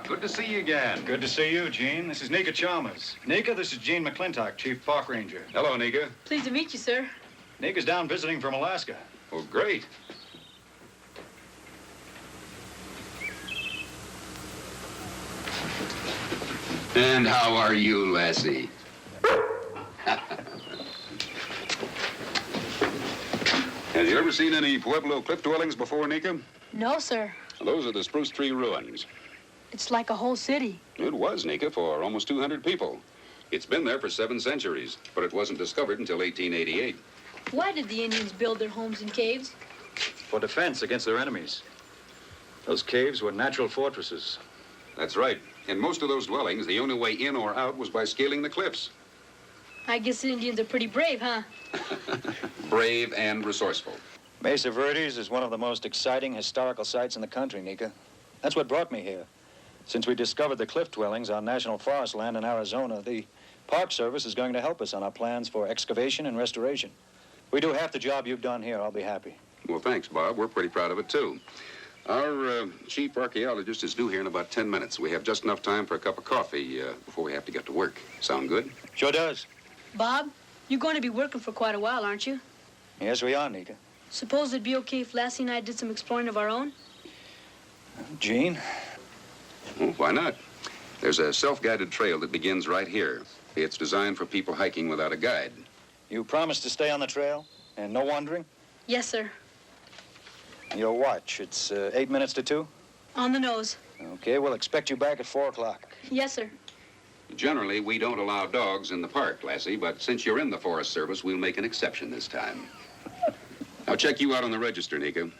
Bob. Good to see you again. Good to see you, Gene. This is Neeka Chalmers. Neeka, this is Gene McClintock, Chief Park Ranger. Hello, Neeka. Pleased to meet you, sir. Neeka's down visiting from Alaska. Oh, great. And how are you, Lassie? Have you ever seen any Pueblo cliff dwellings before, Neeka? No, sir. Those are the Spruce Tree ruins. It's like a whole city. It was, Neeka, for almost 200 people. It's been there for 7 centuries, but it wasn't discovered until 1888. Why did the Indians build their homes in caves? For defense against their enemies. Those caves were natural fortresses. That's right. In most of those dwellings, the only way in or out was by scaling the cliffs. I guess the Indians are pretty brave, huh? Brave and resourceful. Mesa Verde is one of the most exciting historical sites in the country, Neeka. That's what brought me here. Since we discovered the cliff dwellings on national forest land in Arizona, the Park Service is going to help us on our plans for excavation and restoration. We do half the job you've done here, I'll be happy. Well, thanks, Bob. We're pretty proud of it, too. Our chief archaeologist is due here in about 10 minutes. We have just enough time for a cup of coffee before we have to get to work. Sound good? Sure does. Bob, you're going to be working for quite a while, aren't you? Yes, we are, Neeka. Suppose it'd be okay if Lassie and I did some exploring of our own? Gene? Well, why not? There's a self-guided trail that begins right here. It's designed for people hiking without a guide. You promised to stay on the trail and no wandering? Yes, sir. Your watch, it's 8 minutes to 2? On the nose. Okay, we'll expect you back at 4 o'clock. Yes, sir. Generally, we don't allow dogs in the park, Lassie, but since you're in the Forest Service, we'll make an exception this time. I'll check you out on the register, Neeka.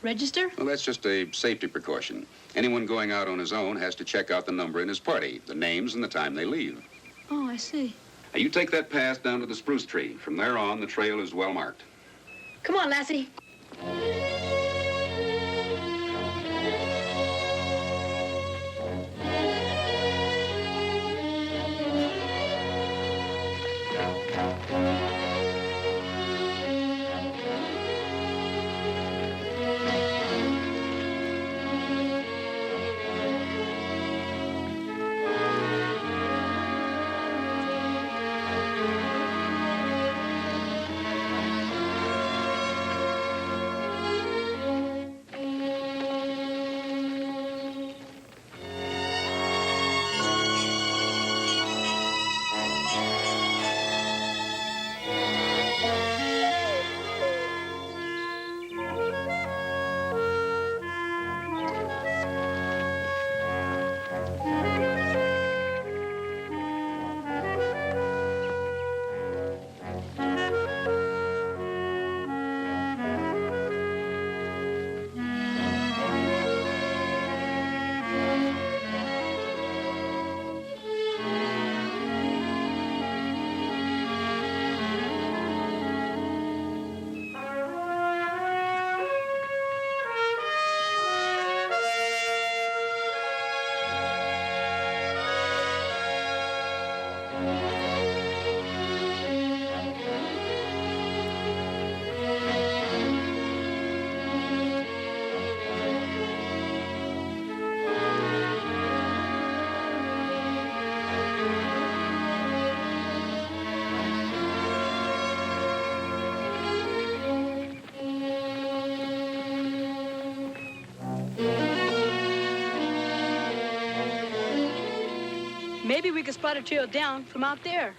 Register? Well, that's just a safety precaution. Anyone going out on his own has to check out the number in his party, the names and the time they leave. Oh, I see. Now, you take that path down to the spruce tree. From there on, the trail is well marked. Come on, Lassie. Maybe we could spot a trail down from out there.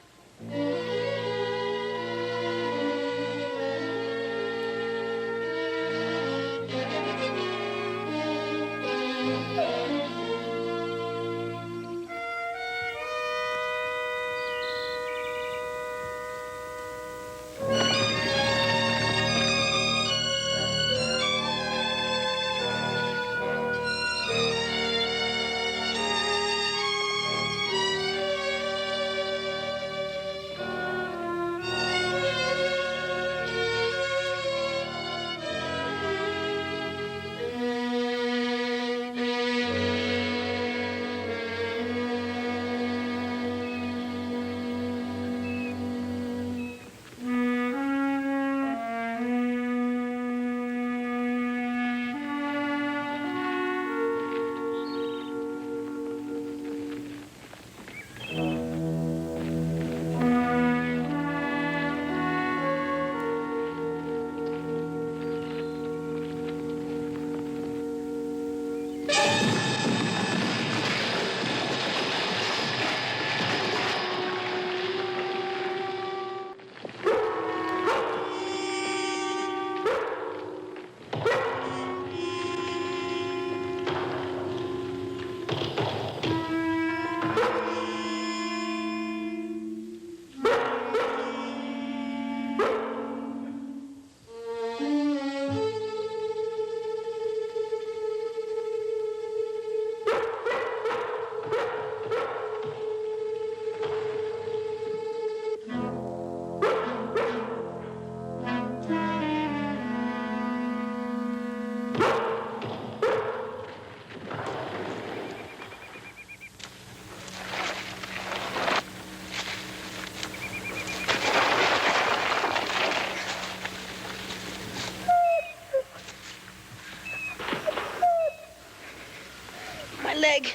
leg.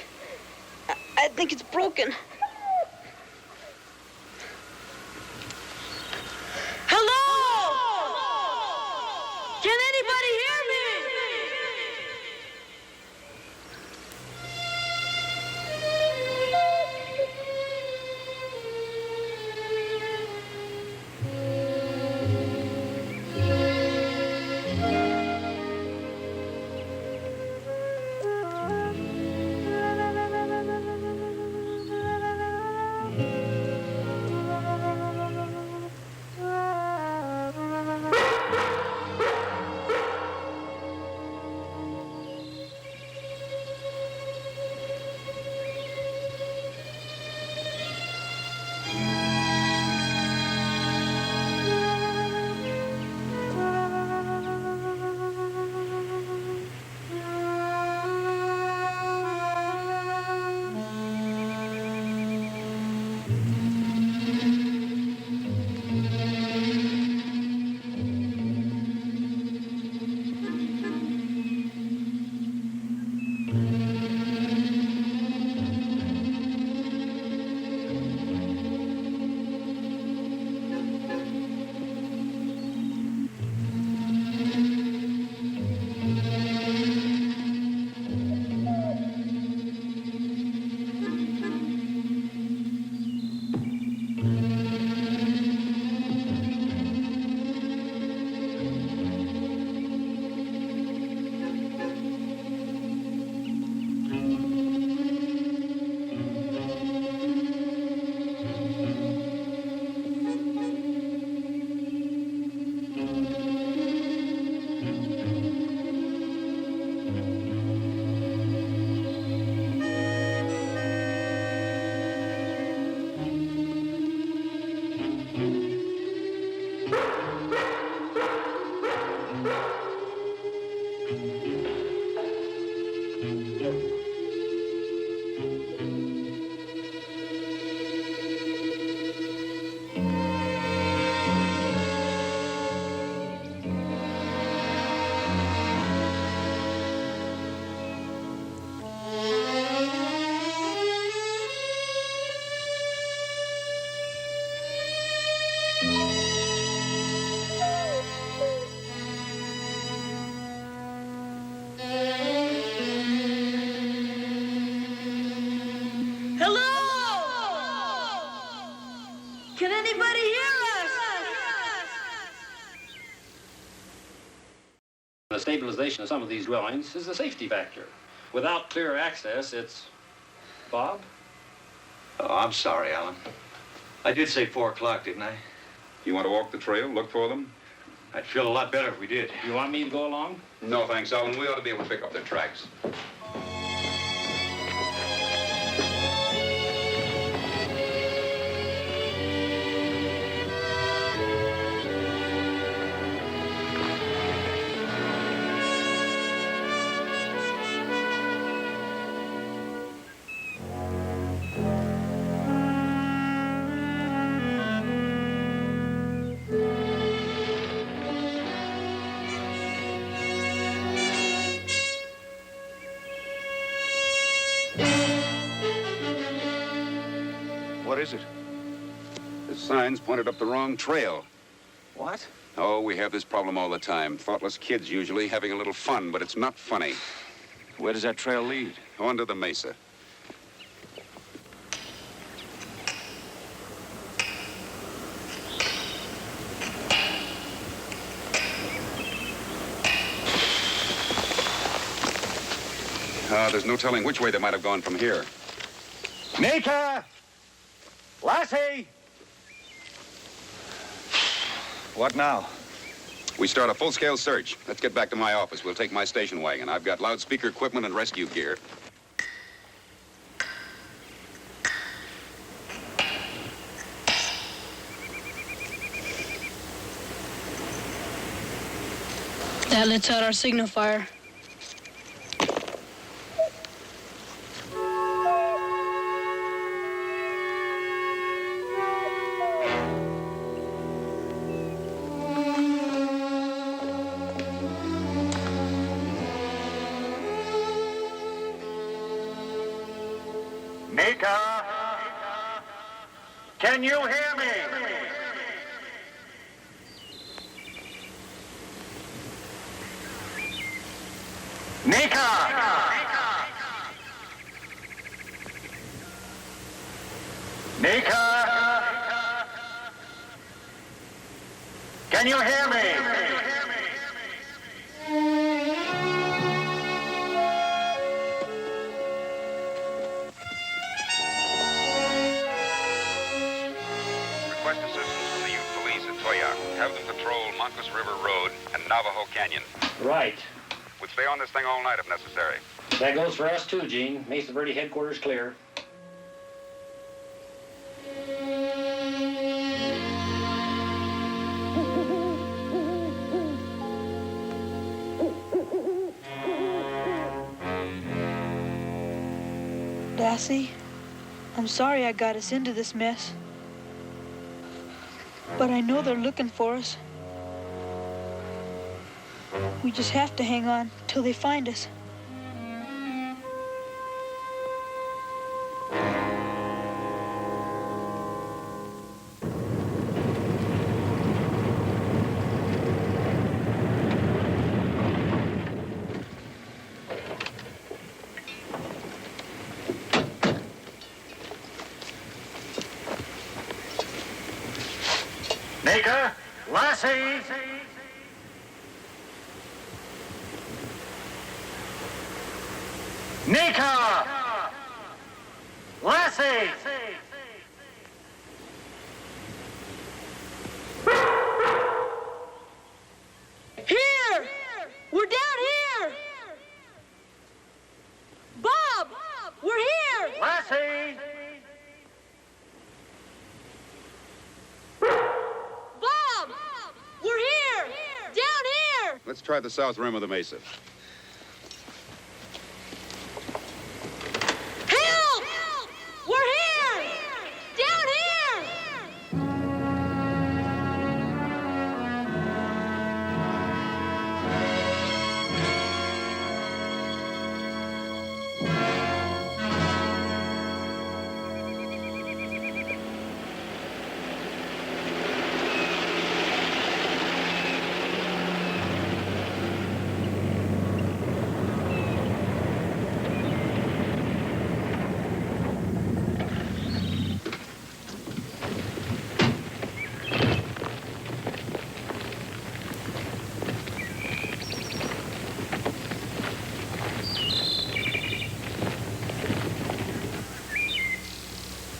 I think it's broken. Hello? Can anybody hear me? Can anybody hear us? The stabilization of some of these dwellings is the safety factor. Without clear access, it's... Bob? Oh, I'm sorry, Alan. I did say 4 o'clock, didn't I? You want to walk the trail, look for them? I'd feel a lot better if we did. You want me to go along? No, thanks, Alan. We ought to be able to pick up their tracks. What is it? The signs pointed up the wrong trail. What? Oh, we have this problem all the time. Thoughtless kids usually having a little fun, but it's not funny. Where does that trail lead? Onto the mesa. There's no telling which way they might have gone from here. Neeka! Lassie! What now? We start a full-scale search. Let's get back to my office. We'll take my station wagon. I've got loudspeaker equipment and rescue gear. That lets out our signal fire. Neeka! Can you hear me? Neeka! Neeka! Can you hear me? Request assistance from the youth police at Toyak. Have them patrol Montes River Road and Navajo Canyon. Right. We'll stay on this thing all night if necessary. That goes for us too, Gene. Mesa Verde headquarters clear. Lassie, I'm sorry I got us into this mess. But I know they're looking for us. We just have to hang on till they find us. Neeka! Lassie! Neeka! Lassie! Here! We're down here! Bob! We're here! Lassie! Bob! We're here! Down here! Let's try the south rim of the mesa. Help! We're here! Down here!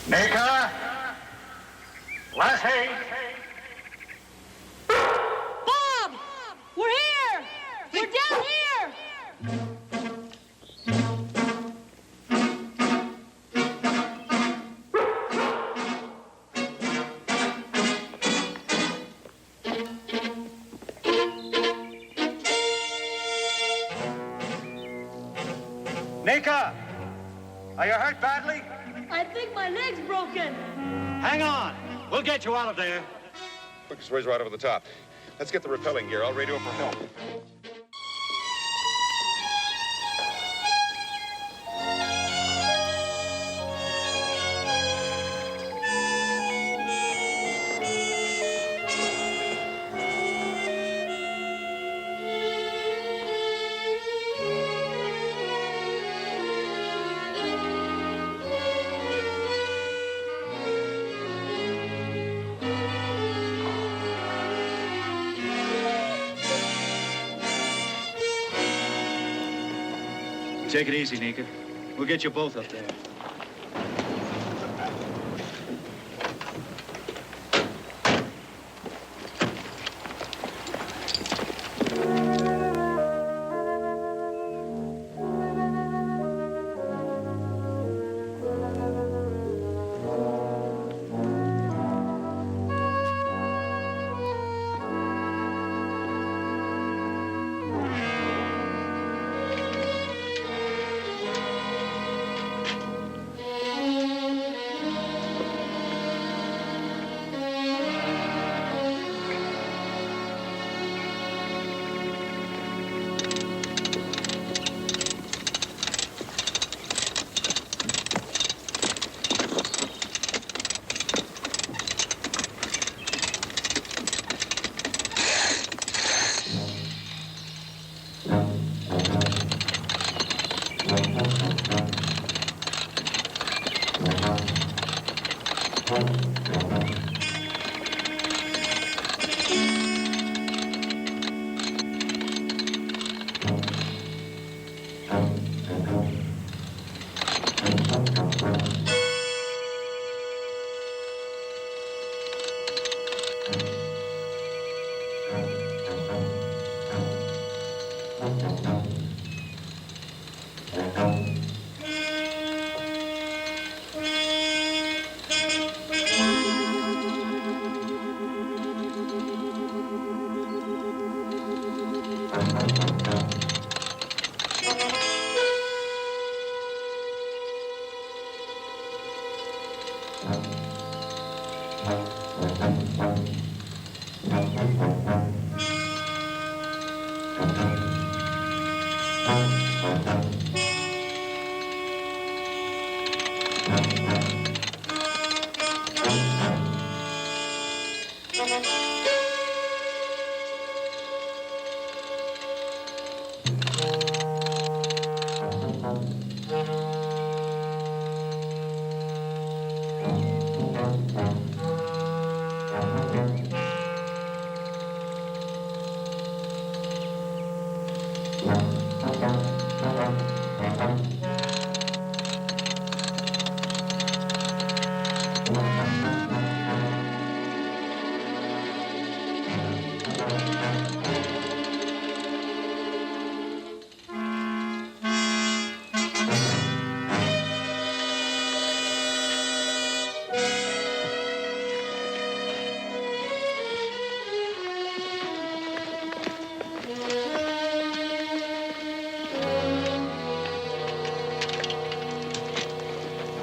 Neeka! Lassie! Bob! We're here! We're down here! Neeka! Are you hurt badly? I think my leg's broken. Hang on. We'll get you out of there. Quickest way's right over the top. Let's get the rappelling gear. I'll radio for help. Take it easy, Neeka. We'll get you both up there.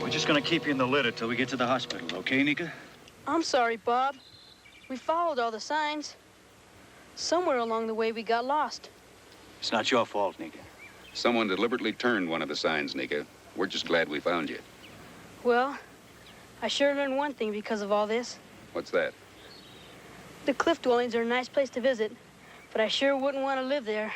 We're just gonna keep you in the litter till we get to the hospital, okay, Neeka? I'm sorry, Bob. We followed all the signs. Somewhere along the way, we got lost. It's not your fault, Neeka. Someone deliberately turned one of the signs, Neeka. We're just glad we found you. Well, I sure learned one thing because of all this. What's that? The cliff dwellings are a nice place to visit, but I sure wouldn't want to live there.